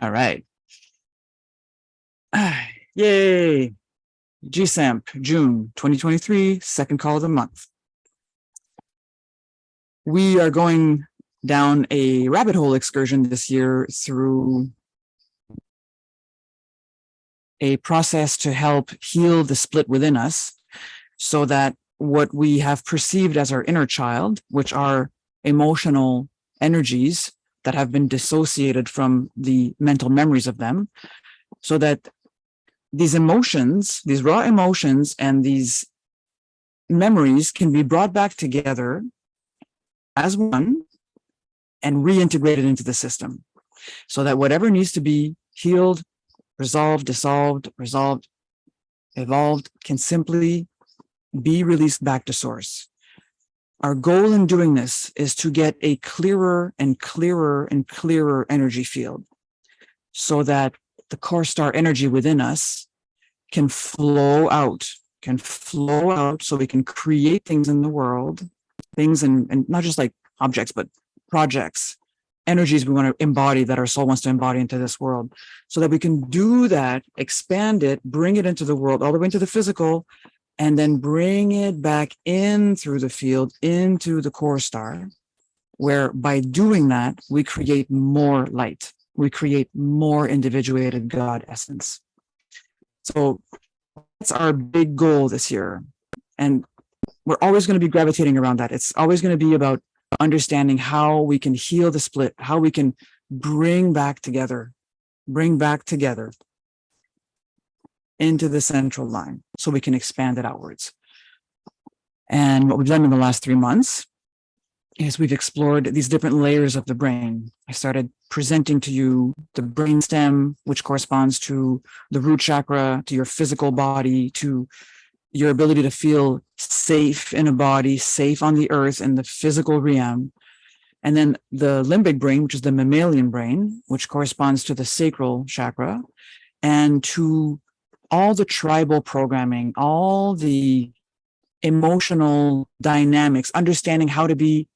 All right. Yay. GSAMP, June 2023, second call of the month. We are going down a rabbit hole excursion this year through a process to help heal the split within us so that what we have perceived as our inner child, which are emotional energies that have been dissociated from the mental memories of them, so that these emotions, these raw emotions and these memories can be brought back together as one and reintegrated into the system so that whatever needs to be healed, resolved, dissolved, resolved, evolved can simply be released back to source. Our goal in doing this is to get a clearer and clearer and clearer energy field so that the core star energy within us can flow out so we can create things in the world, things and not just like objects, but projects, energies we want to embody, that our soul wants to embody into this world, so that we can do that, expand it, bring it into the world, all the way into the physical, and then bring it back in through the field into the core star, where by doing that, we create more light. We create more individuated God essence. So that's our big goal this year. And we're always going to be gravitating around that. It's always going to be about understanding how we can heal the split, how we can bring back together into the central line so we can expand it outwards. And what we've done in the last 3 months is we've explored these different layers of the brain. I started presenting to you the brainstem, which corresponds to the root chakra, to your physical body, to your ability to feel safe in a body, safe on the earth in the physical realm. And then the limbic brain, which is the mammalian brain, which corresponds to the sacral chakra, and to all the tribal programming, all the emotional dynamics, understanding how to be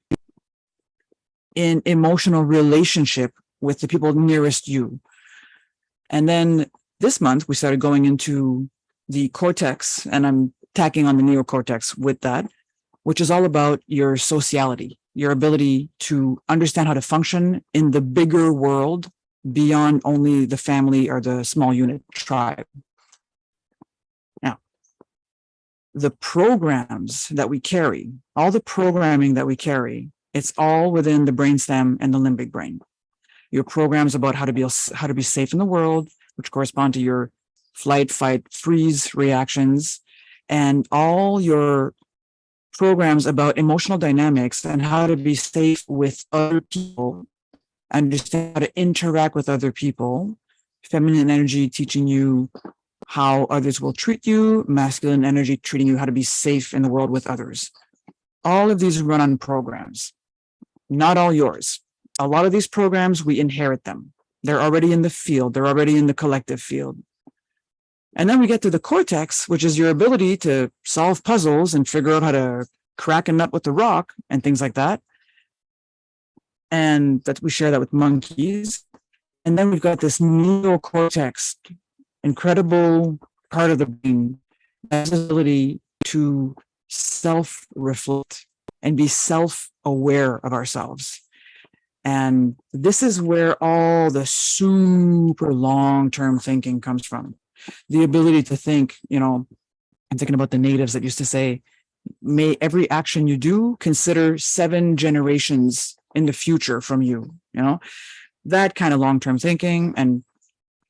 in emotional relationship with the people nearest you. And then this month, we started going into the cortex, and I'm tacking on the neocortex with that, which is all about your sociality, your ability to understand how to function in the bigger world beyond only the family or the small unit tribe. Now, the programs that we carry, all the programming that we carry, it's all within the brainstem and the limbic brain. Your programs about how to be safe in the world, which correspond to your flight, fight, freeze reactions, and all your programs about emotional dynamics and how to be safe with other people, understand how to interact with other people, feminine energy teaching you how others will treat you, masculine energy treating you how to be safe in the world with others. All of these run on programs, not all yours. A lot of these programs, we inherit them. They're already in the field. They're already in the collective field. And then we get to the cortex, which is your ability to solve puzzles and figure out how to crack a nut with the rock and things like that. And that we share that with monkeys. And then we've got this neocortex, incredible part of the brain, that has the ability to self-reflect and be self-aware of ourselves. And this is where all the super long-term thinking comes from. The ability to think, I'm thinking about the natives that used to say, may every action you do consider 7 generations in the future from you, that kind of long-term thinking. And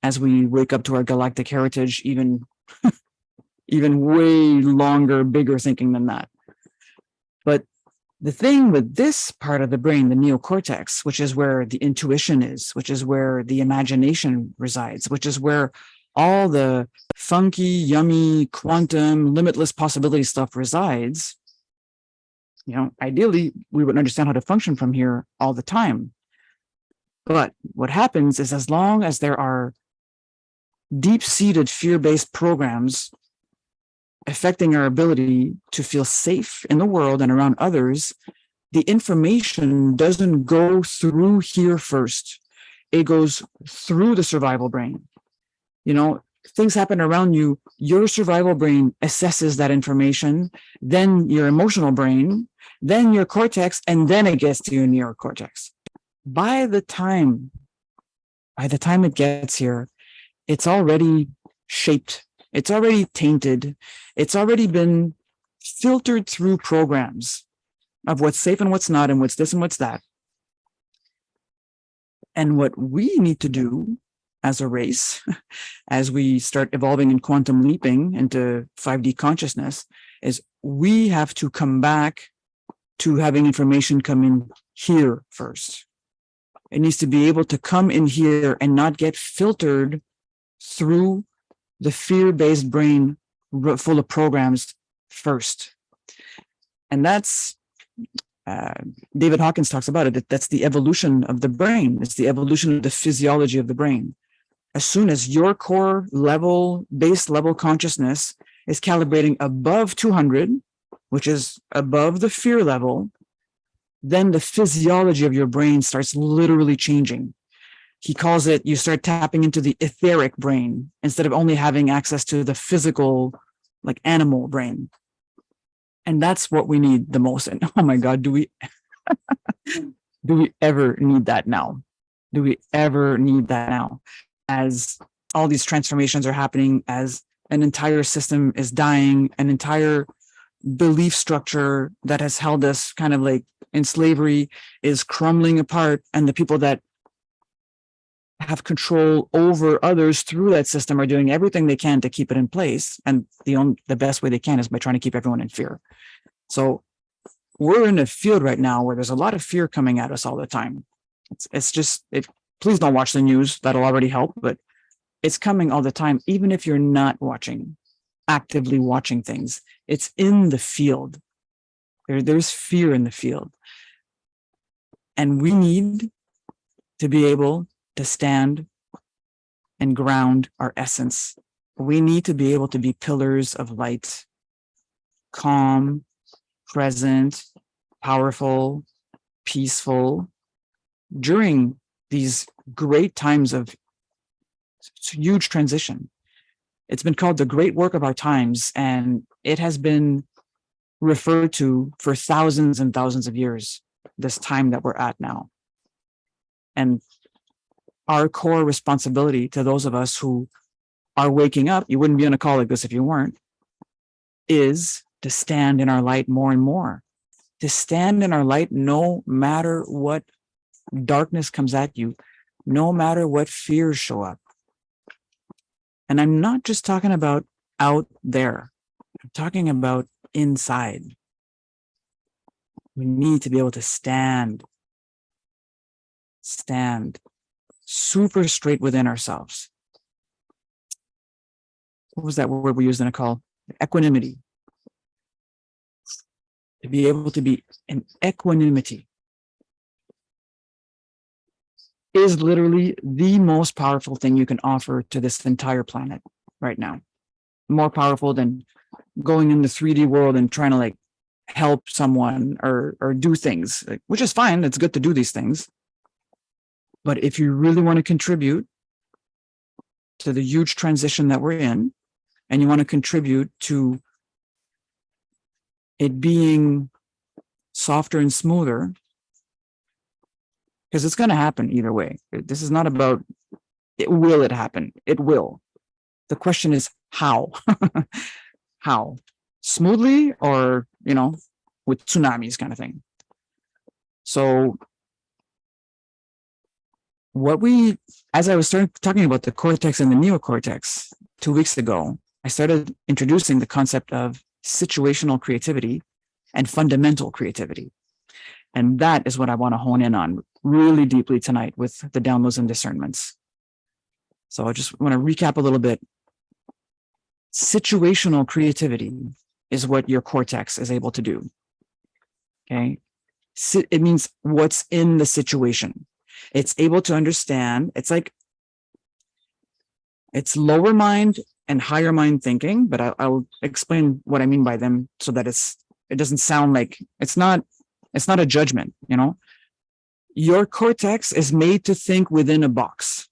as we wake up to our galactic heritage, even way longer, bigger thinking than that. But the thing with this part of the brain, the neocortex, which is where the intuition is, which is where the imagination resides, which is where all the funky, yummy, quantum, limitless possibility stuff resides, ideally, we would understand how to function from here all the time. But what happens is, as long as there are deep-seated fear-based programs affecting our ability to feel safe in the world and around others, the information doesn't go through here first. It goes through the survival brain. You know, things happen around you. Your survival brain assesses that information, then your emotional brain, then your cortex, and then it gets to your neocortex. By the time it gets here, it's already shaped. It's already tainted. It's already been filtered through programs of what's safe and what's not, and what's this and what's that. And what we need to do as a race, as we start evolving and quantum leaping into 5D consciousness, is we have to come back to having information come in here first. It needs to be able to come in here and not get filtered through the fear-based brain full of programs first. And that's, David Hawkins talks about it, that's the evolution of the brain. It's the evolution of the physiology of the brain. As soon as your core level, base level consciousness is calibrating above 200, which is above the fear level, then the physiology of your brain starts literally changing. He calls it, you start tapping into the etheric brain instead of only having access to the physical, like animal brain. And that's what we need the most. And oh my God, do we ever need that now? Do we ever need that now? As all these transformations are happening, as an entire system is dying, an entire belief structure that has held us kind of like in slavery is crumbling apart, and the people that have control over others through that system are doing everything they can to keep it in place. And the best way they can is by trying to keep everyone in fear. So we're in a field right now where there's a lot of fear coming at us all the time. It's just, please don't watch the news. That'll already help, but it's coming all the time. Even if you're not actively watching things, it's in the field. There's fear in the field. And we need to be able to stand and ground our essence. We need to be able to be pillars of light, calm, present, powerful, peaceful during these great times of huge transition. It's been called the great work of our times, and it has been referred to for thousands and thousands of years, this time that we're at now. And our core responsibility to those of us who are waking up, you wouldn't be on a call like this if you weren't, is to stand in our light more and more. To stand in our light no matter what darkness comes at you, no matter what fears show up. And I'm not just talking about out there. I'm talking about inside. We need to be able to stand super straight within ourselves. What was that word we used in a call? Equanimity. To be able to be in equanimity is literally the most powerful thing you can offer to this entire planet right now. More powerful than going in the 3D world and trying to like help someone or do things, which is fine. It's good to do these things. But if you really want to contribute to the huge transition that we're in, and you want to contribute to it being softer and smoother, because it's going to happen either way. This is not about, will it happen? It will. The question is how? How? Smoothly or, with tsunamis kind of thing. So as I was talking about the cortex and the neocortex 2 weeks ago, I started introducing the concept of situational creativity and fundamental creativity. And that is what I want to hone in on really deeply tonight with the downloads and discernments. So I just want to recap a little bit. Situational creativity is what your cortex is able to do. Okay. It means what's in the situation. It's able to understand. It's like, it's lower mind and higher mind thinking, but I'll explain what I mean by them so that it doesn't sound like, it's not It's not a judgment, you know. Your cortex is made to think within a box.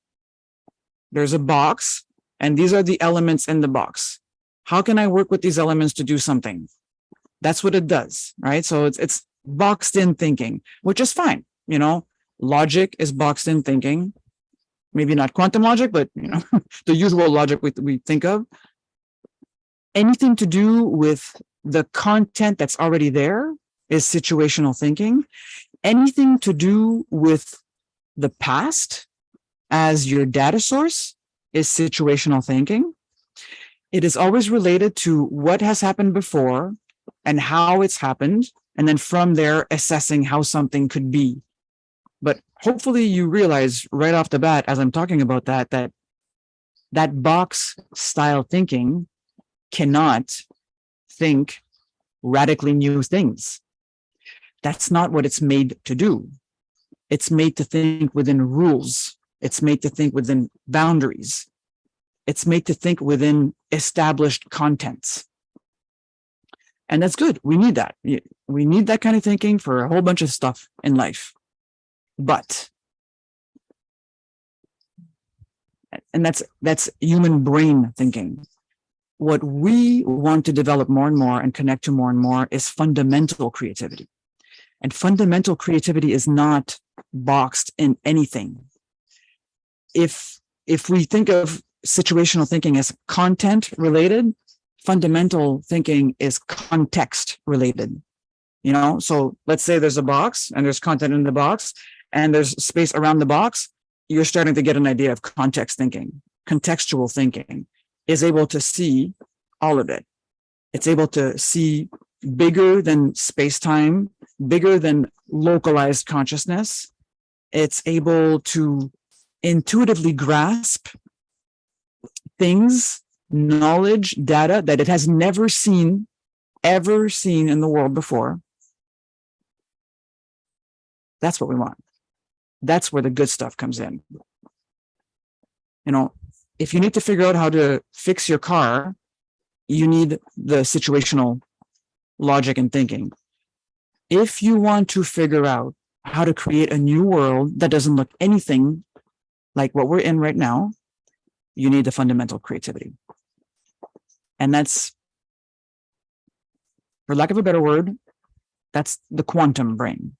There's a box, and these are the elements in the box. How can I work with these elements to do something? That's what it does, right? So it's boxed in thinking, which is fine. You know, logic is boxed in thinking. Maybe not quantum logic, but you know, the usual logic we think of. Anything to do with the content that's already there is situational thinking. Anything to do with the past as your data source is situational thinking. It is always related to what has happened before and how it's happened, and then from there assessing how something could be. But hopefully you realize right off the bat, as I'm talking about that box style thinking cannot think radically new things. That's not what it's made to do. It's made to think within rules. It's made to think within boundaries. It's made to think within established contents. And that's good. We need that. We need that kind of thinking for a whole bunch of stuff in life. But, and that's human brain thinking. What we want to develop more and more and connect to more and more is fundamental creativity. And fundamental creativity is not boxed in anything. If we think of situational thinking as content related, fundamental thinking is context related. You know, so let's say there's a box and there's content in the box and there's space around the box. You're starting to get an idea of context thinking. Contextual thinking is able to see all of it. It's able to see bigger than space-time, bigger than localized consciousness. It's able to intuitively grasp things, knowledge, data that it has never seen, ever seen in the world before. That's what we want. That's where the good stuff comes in. You know, if you need to figure out how to fix your car, you need the situational logic and thinking. If you want to figure out how to create a new world that doesn't look anything like what we're in right now, you need the fundamental creativity. And that's, for lack of a better word, that's the quantum brain.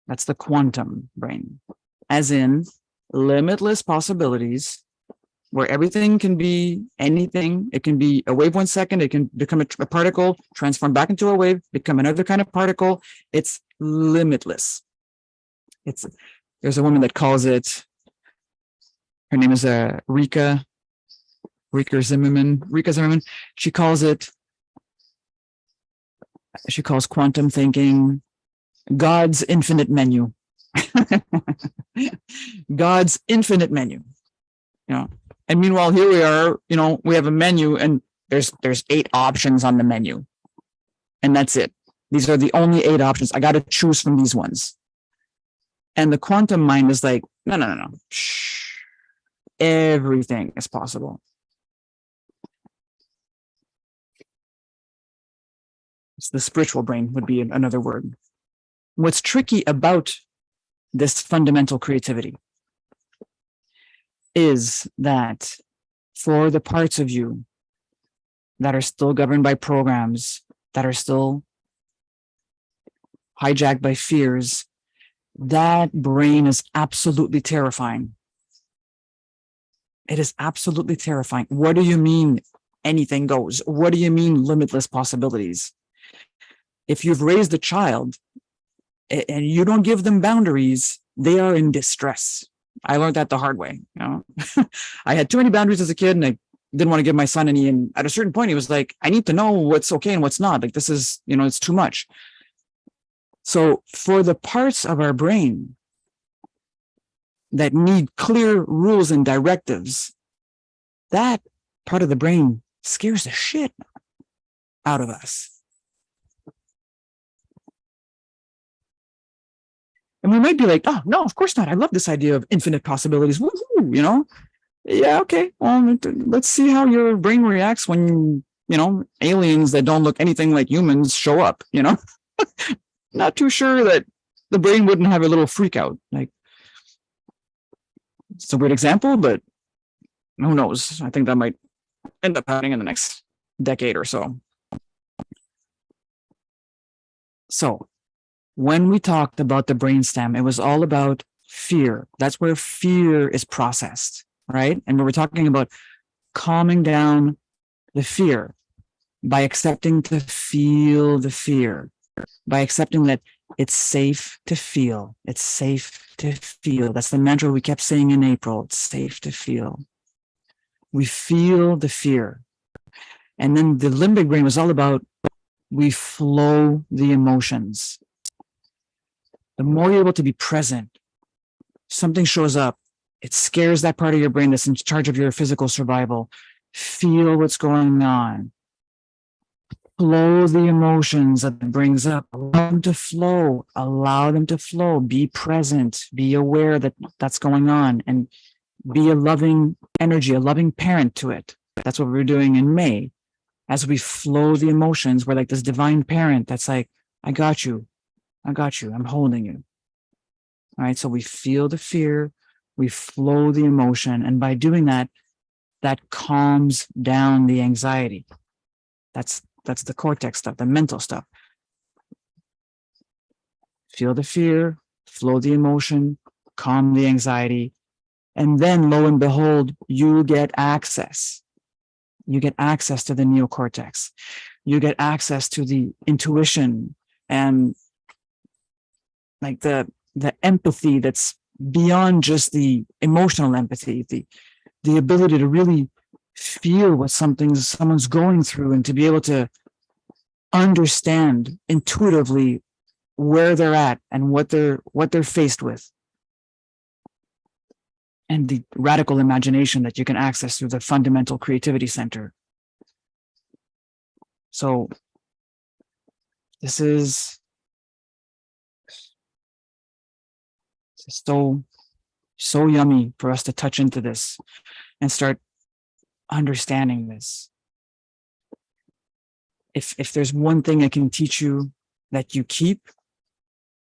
That's the quantum brain, as in limitless possibilities where everything can be anything. It can be a wave 1 second. It can become a particle, transform back into a wave, become another kind of particle. It's limitless. There's a woman that calls it, her name is Rika Zimmerman. She calls quantum thinking God's infinite menu. God's infinite menu. You know, and meanwhile, here we are, you know, we have a menu and there's 8 options on the menu. And that's it. These are the only 8 options. I got to choose from these ones. And the quantum mind is like, no. Shh. Everything is possible. It's the spiritual brain would be another word. What's tricky about this fundamental creativity is that for the parts of you that are still governed by programs, that are still hijacked by fears, that brain is absolutely terrifying. It is absolutely terrifying. What do you mean anything goes? What do you mean limitless possibilities? If you've raised a child and you don't give them boundaries, they are in distress. I learned that the hard way. You know, I had too many boundaries as a kid, and I didn't want to give my son any. And at a certain point, he was like, "I need to know what's okay and what's not. Like this is, you know, it's too much." So for the parts of our brain that need clear rules and directives, that part of the brain scares the shit out of us. And we might be like, oh, no, of course not. I love this idea of infinite possibilities. Woo-hoo, you know? Yeah, okay. Well, let's see how your brain reacts when, you know, aliens that don't look anything like humans show up, you know? not too sure that the brain wouldn't have a little freak out. Like, it's a weird example, but who knows? I think that might end up happening in the next decade or so. So when we talked about the brainstem, it was all about fear. That's where fear is processed, right? And we were talking about calming down the fear by accepting to feel the fear, by accepting that it's safe to feel. It's safe to feel. That's the mantra we kept saying in April. It's safe to feel. We feel the fear. And then the limbic brain was all about we flow the emotions. The more you're able to be present, something shows up, it scares that part of your brain that's in charge of your physical survival. Feel what's going on. Flow the emotions that it brings up. Allow them to flow. Allow them to flow. Be present. Be aware that that's going on, and be a loving energy, a loving parent to it. That's what we're doing in May. As we flow the emotions, we're like this divine parent that's like, I got you. I got you. I'm holding you. All right. So we feel the fear, we flow the emotion. And by doing that, that calms down the anxiety. That's the cortex stuff, the mental stuff. Feel the fear, flow the emotion, calm the anxiety. And then lo and behold, you get access. You get access to the neocortex. You get access to the intuition and like the empathy that's beyond just the emotional empathy, the ability to really feel what someone's going through and to be able to understand intuitively where they're at and what they're faced with. And the radical imagination that you can access through the Fundamental Creativity Center. So this is so yummy for us to touch into this and start understanding this. If there's one thing I can teach you that you keep,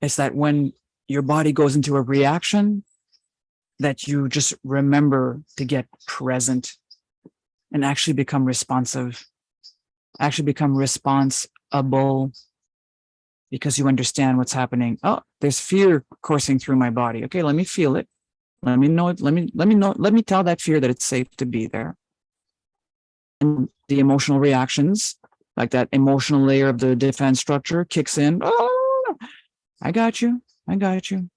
it's that when your body goes into a reaction, that you just remember to get present and actually become responsive, actually become responsible, because you understand what's happening. Oh, there's fear coursing through my body. Okay, let me feel it. Let me know it. Let me tell that fear that it's safe to be there. And the emotional reactions, like that emotional layer of the defense structure, kicks in. Oh, I got you. I got you.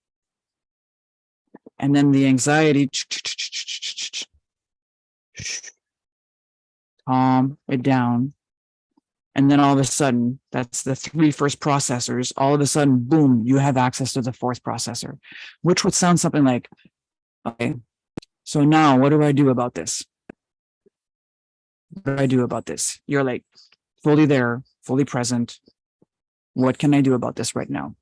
And then the anxiety, calm it down. And then all of a sudden, that's the three first processors. All of a sudden, boom, you have access to the fourth processor, which would sound something like, okay, so now what do I do about this? What do I do about this? You're like fully there, fully present. What can I do about this right now?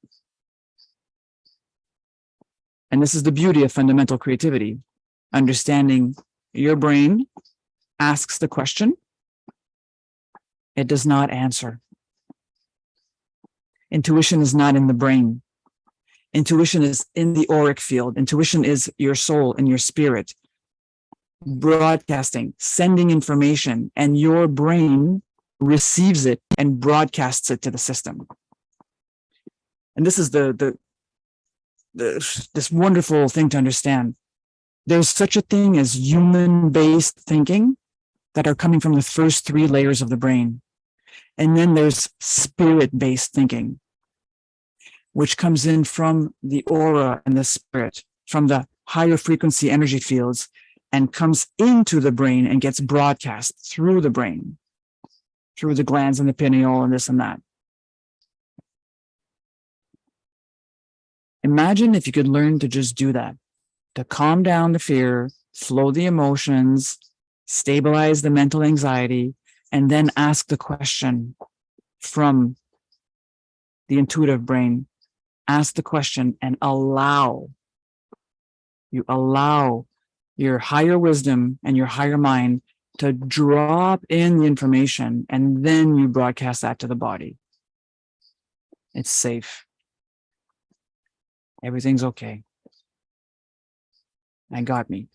And this is the beauty of fundamental creativity. Understanding your brain asks the question. It does not answer. Intuition is not in the brain. Intuition is in the auric field. Intuition is your soul and your spirit broadcasting, sending information, and your brain receives it and broadcasts it to the system. And this is this wonderful thing to understand. There's such a thing as human-based thinking that are coming from the first three layers of the brain. And then there's spirit-based thinking, which comes in from the aura and the spirit, from the higher frequency energy fields, and comes into the brain and gets broadcast through the brain, through the glands and the pineal and this and that. Imagine if you could learn to just do that, to calm down the fear, flow the emotions, stabilize the mental anxiety, and then ask the question from the intuitive brain. Ask the question and allow your higher wisdom and your higher mind to drop in the information, and then you broadcast that to the body. It's safe Everything's okay. I got me.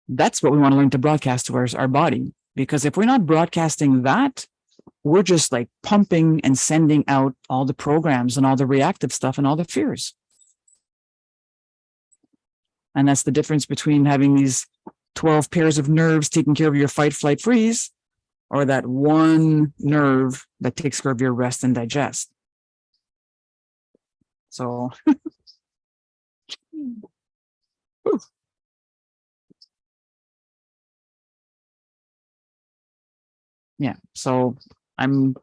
That's what we want to learn to broadcast to our body. Because if we're not broadcasting that, we're just like pumping and sending out all the programs and all the reactive stuff and all the fears. And that's the difference between having these 12 pairs of nerves taking care of your fight, flight, freeze, or that one nerve that takes care of your rest and digest. So, yeah. So I'm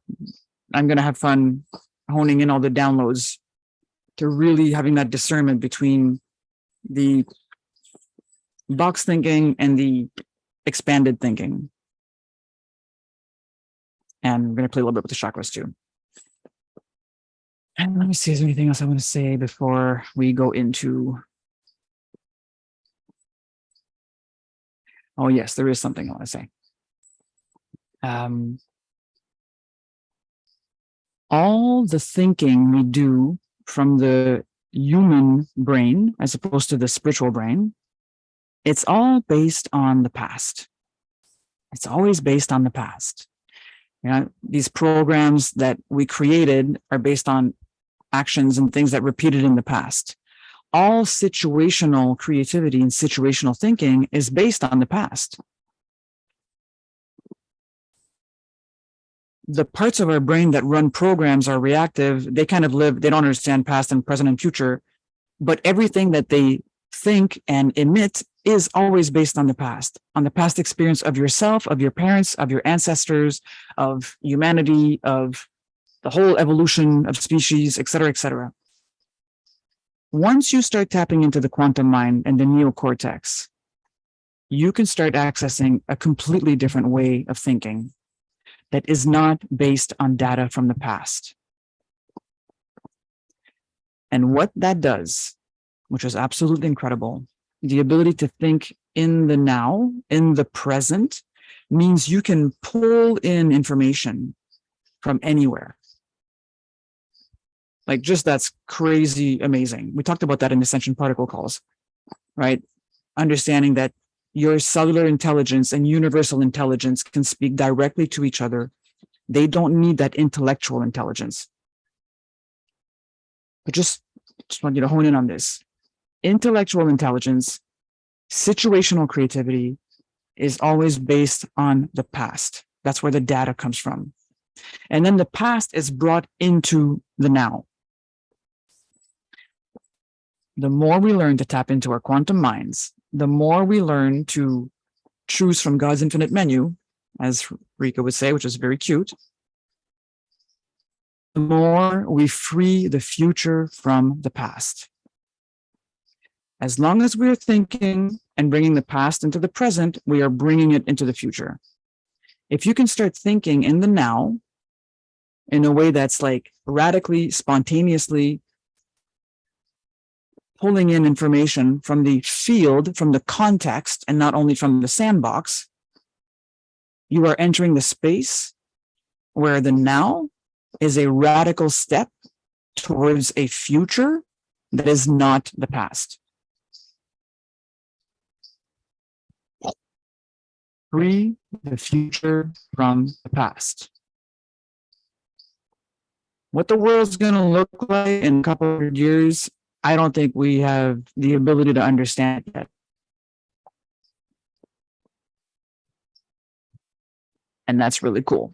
going to have fun honing in all the downloads to really having that discernment between the box thinking and the expanded thinking. And we're going to play a little bit with the chakras too. And let me see, is there anything else I want to say before we go into... Oh, yes, there is something I want to say. All the thinking we do from the human brain, as opposed to the spiritual brain, it's all based on the past. It's always based on the past. You know, these programs that we created are based on actions and things that repeated in the past. All situational creativity and situational thinking is based on the past. The parts of our brain that run programs are reactive. They kind of live, they don't understand past and present and future, but everything that they think and emit is always based on the past experience of yourself, of your parents, of your ancestors, of humanity, of the whole evolution of species, et cetera, et cetera. Once you start tapping into the quantum mind and the neocortex, you can start accessing a completely different way of thinking that is not based on data from the past. And what that does, which is absolutely incredible, the ability to think in the now, in the present, means you can pull in information from anywhere. Like, just that's crazy amazing. We talked about that in Ascension Particle Calls, right? Understanding that your cellular intelligence and universal intelligence can speak directly to each other. They don't need that intellectual intelligence. But just want you to hone in on this. Intellectual intelligence, situational creativity is always based on the past. That's where the data comes from. And then the past is brought into the now. The more we learn to tap into our quantum minds, the more we learn to choose from God's infinite menu, as Rika would say, which is very cute, the more we free the future from the past. As long as we're thinking and bringing the past into the present, we are bringing it into the future. If you can start thinking in the now, in a way that's like radically, spontaneously pulling in information from the field, from the context, and not only from the sandbox, you are entering the space where the now is a radical step towards a future that is not the past. Free the future from the past. What the world's going to look like in a couple of years, I don't think we have the ability to understand yet. And that's really cool.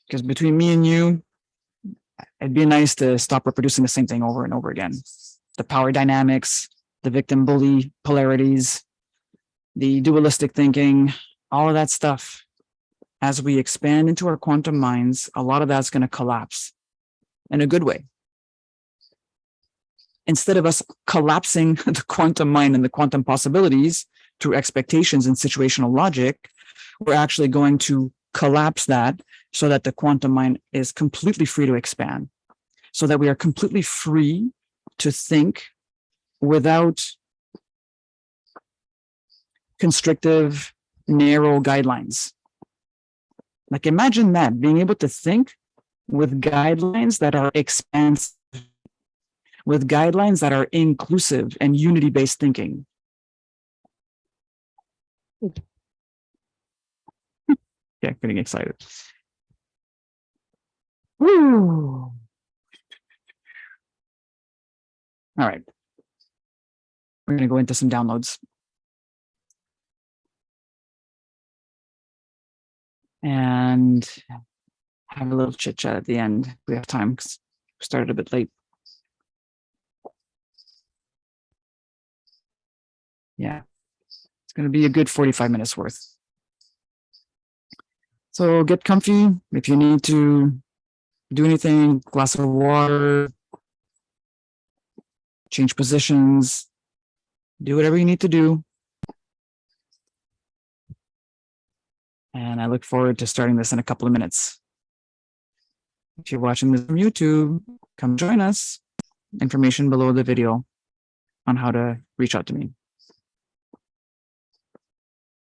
Because between me and you, it'd be nice to stop reproducing the same thing over and over again. The power dynamics, the victim bully polarities, the dualistic thinking, all of that stuff. As we expand into our quantum minds, a lot of that's going to collapse in a good way. Instead of us collapsing the quantum mind and the quantum possibilities through expectations and situational logic, we're actually going to collapse that so that the quantum mind is completely free to expand, so that we are completely free to think without constrictive, narrow guidelines. Like, imagine that, being able to think with guidelines that are expansive, with guidelines that are inclusive and unity-based thinking. Yeah, getting excited. Woo. All right. We're going to go into some downloads. And have a little chit chat at the end. We have time because we started a bit late. Yeah, it's going to be a good 45 minutes worth. So get comfy. If you need to do anything, glass of water, change positions, do whatever you need to do. And I look forward to starting this in a couple of minutes. If you're watching this from YouTube, come join us. Information below the video on how to reach out to me.